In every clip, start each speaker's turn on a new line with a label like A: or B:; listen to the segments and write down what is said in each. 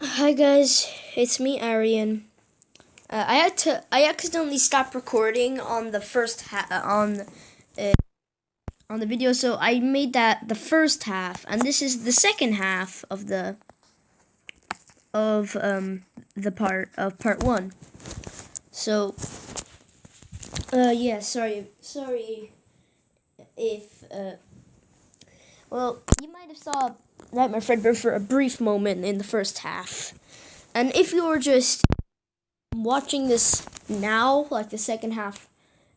A: Hi guys, it's me, Arian. I accidentally stopped recording on the on the video, so I made that the first half, and this is the second half of the part one. So, yeah, sorry if well, you might have saw Nightmare Fredbear for a brief moment in the first half, and if you're just watching this now, like the second half.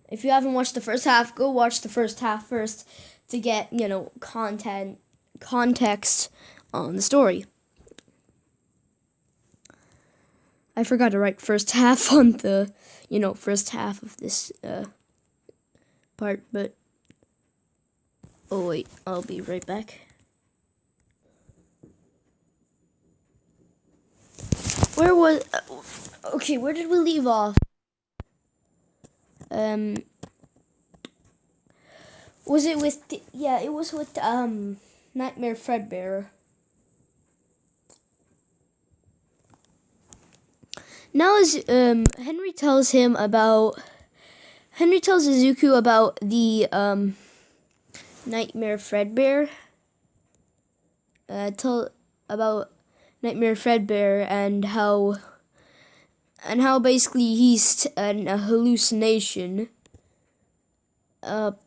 A: If you haven't watched the first half, go watch the first half first to get, context on the story. I forgot to write first half on the, first half of this part, but oh wait, I'll be right back. Where was okay, where did we leave off? Was it with it was with Nightmare Fredbear. Now as Henry tells Izuku about the Nightmare Fredbear. Tell about Nightmare Fredbear and how basically he's a hallucination. And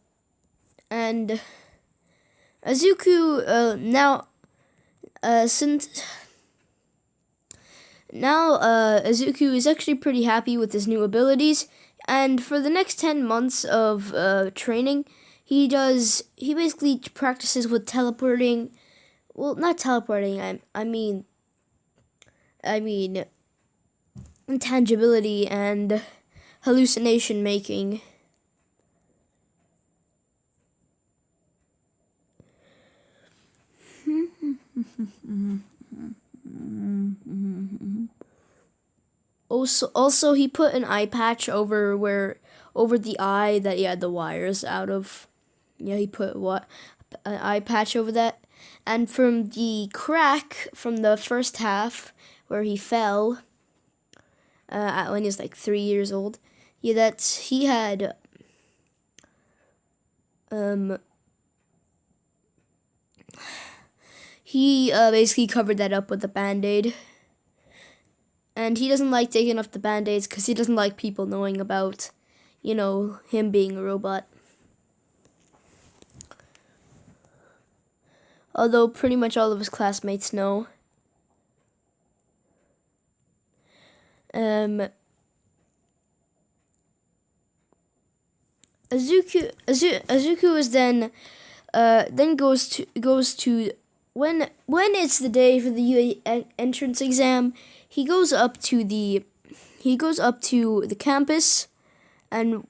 A: Izuku Izuku is actually pretty happy with his new abilities, and for the next 10 months of training, he basically practices with teleporting. Well, not teleporting. I mean intangibility and hallucination making. Also, he put an eye patch over the eye that he had the wires out of. Yeah, he put an eye patch over that, and from the crack from the first half where he fell, when he was like 3 years old. Yeah, he had he basically covered that up with a band-aid. And he doesn't like taking off the band-aids because he doesn't like people knowing about, him being a robot. Although pretty much all of his classmates know. Azuku is then goes to when it's the day for the UA entrance exam, he goes up to the campus, and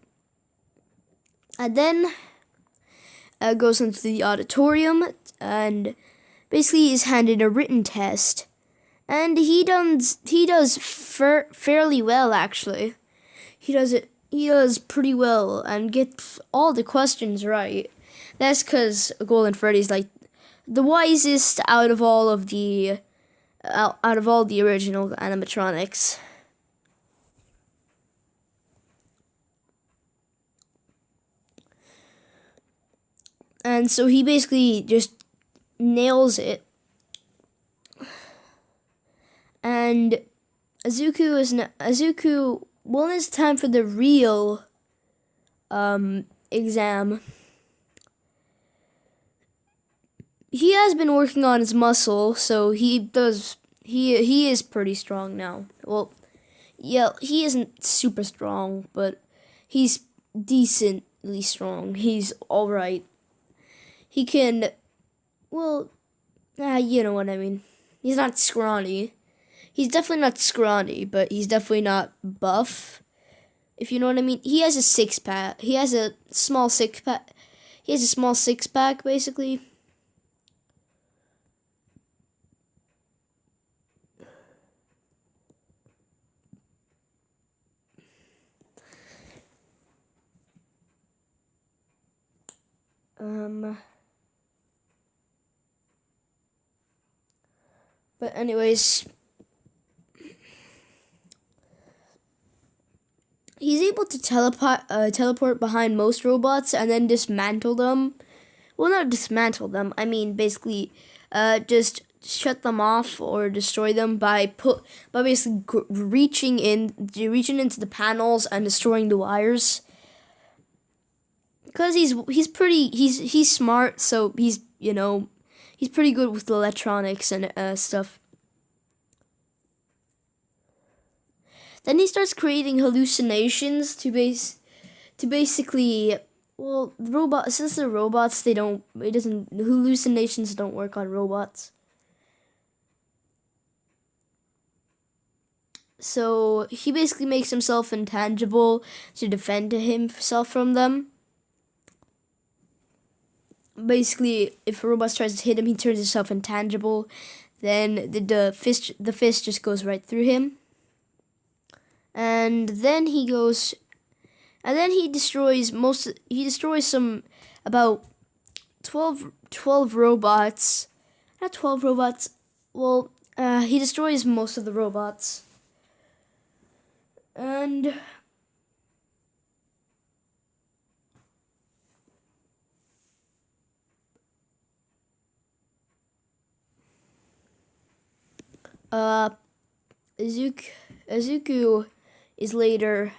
A: then goes into the auditorium and basically is handed a written test, and he does fairly well actually. He does pretty well and gets all the questions right. That's because Golden Freddy's like the wisest out of all the original animatronics. And so he basically just nails it. And Azuku, when it's time for the real exam, he has been working on his muscle, so he is pretty strong now. Well, yeah, he isn't super strong, but he's decently strong. He's all right. He can, well, you know what I mean. He's not scrawny. He's definitely not scrawny, but he's definitely not buff. If you know what I mean. He has a six pack. He has a small six pack. He has a small six pack, basically. But anyways, he's able to teleport behind most robots and then dismantle them. Well, not dismantle them. I mean, basically, just shut them off or destroy them by basically reaching into the panels and destroying the wires. Because he's smart, so he's pretty good with the electronics and stuff. Then he starts creating hallucinations to basically, well, since they're robots, hallucinations don't work on robots. So he basically makes himself intangible to defend himself from them. Basically, if a robot tries to hit him, he turns himself intangible. Then the fist just goes right through him. And then he destroys some about 12 robots. Not 12 robots. Well, he destroys most of the robots. And Izuku is later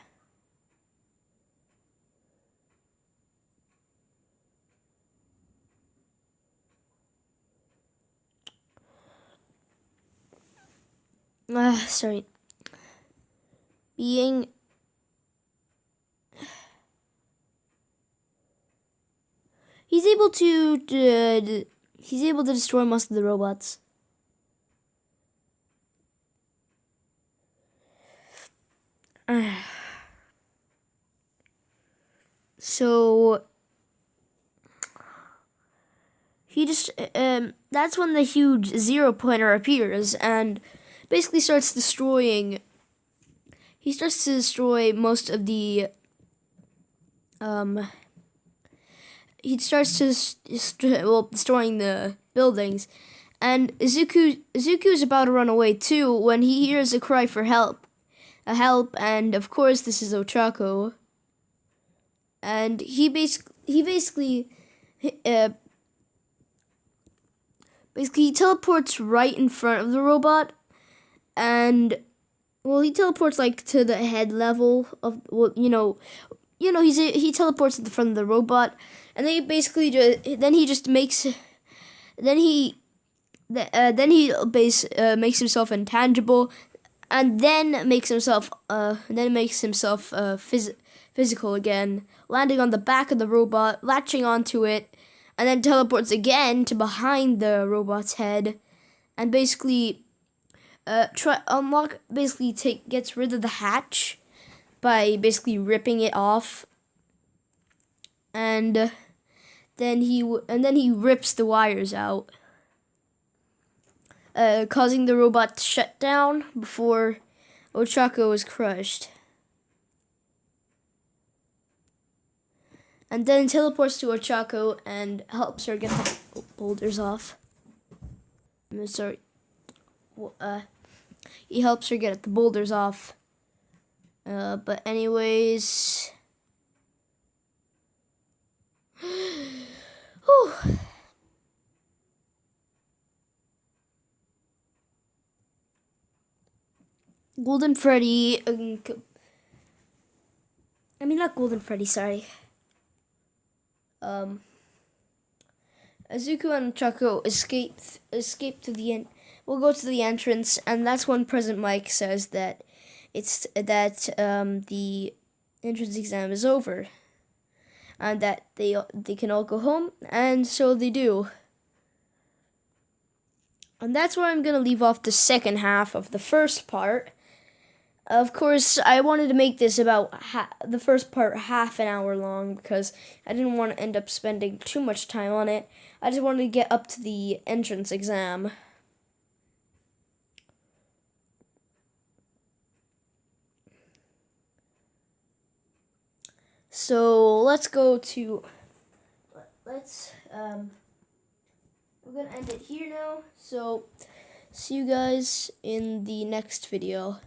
A: sorry being he's able to destroy most of the robots. So he just that's when the huge zero pointer appears and basically starts destroying. He starts to destroy most of the he starts to destroying the buildings, and Izuku is about to run away too when he hears a cry for help, and of course this is Ochako, and he basically he teleports right in front of the robot, and he teleports like to the head level of he teleports at the front of the robot, and they basically makes himself intangible, and then makes himself physical again, landing on the back of the robot, latching onto it, and then teleports again to behind the robot's head, and basically gets rid of the hatch by basically ripping it off, and then he rips the wires out, causing the robot to shut down before Ochako is crushed, and then teleports to Ochako and helps her get the boulders off. I'm sorry. He helps her get the boulders off. But anyways, Golden Freddy. Not Golden Freddy. Sorry. Izuku and Ochako escape to the end. We'll go to the entrance, and that's when President Mike says that the entrance exam is over, and that they can all go home, and so they do. And that's where I'm gonna leave off the second half of the first part. Of course, I wanted to make this about the first part half an hour long because I didn't want to end up spending too much time on it. I just wanted to get up to the entrance exam. So let's go to, we're gonna end it here now. So see you guys in the next video.